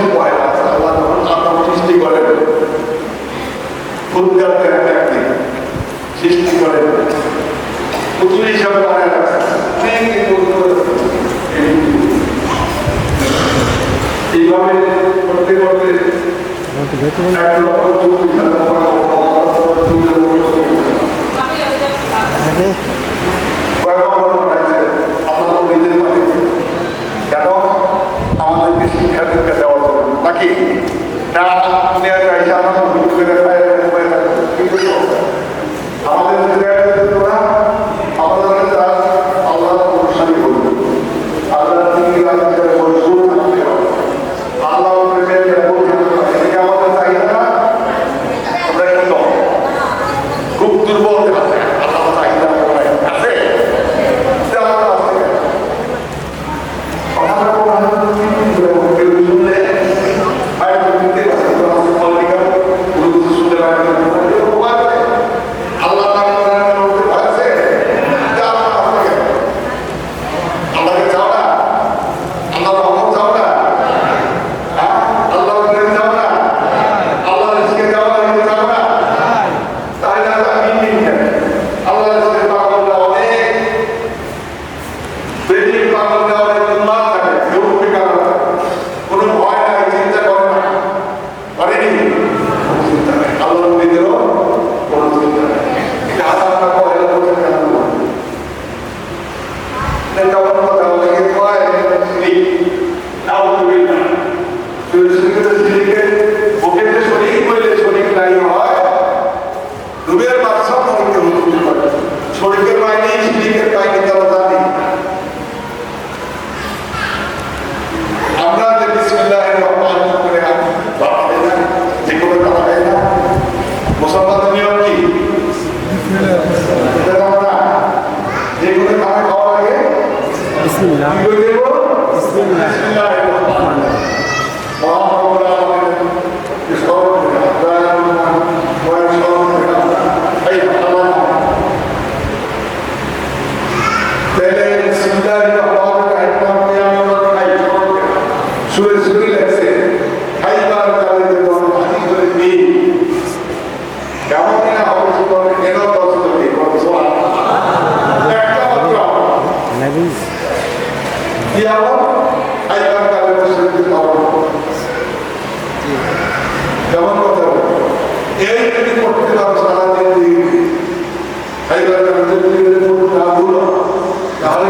দিবসের পয়লা আল্লাহ যখন আদম সৃষ্টি করেন, ফুলগাতের একদিন সৃষ্টি করেন, পুতুল হিসাবে বানায় রাখছেন। এইভাবে করতে করতে আমাদেরকে শিক্ষা দীক্ষা দেওয়ার জন্য নাকি না আমাদের আল্লাহ অনুষ্ঠানই করবে, আল্লাহ আল্লাহ আমাদের চাহিদা না, আমরা কি খুব দুর্বল আল্লাহ চাহিদা আছে। শরীরের বাইরে শিরিকের বাইরে তারা জানি। আমরা যে বিসমিল্লাহির রহমানির রহিম করে বাদ দেই না, যে কোনো কথা দেই না, মুসলমানের নিয়ম কি? যে কোনো খানা খাওয়ার আগে বিসমিল্লাহ বলে দেব। বিসমিল্লাহির রহমানির রহিম। কেমন কথা এই যদি করতে পারো সারাদিন তাহলে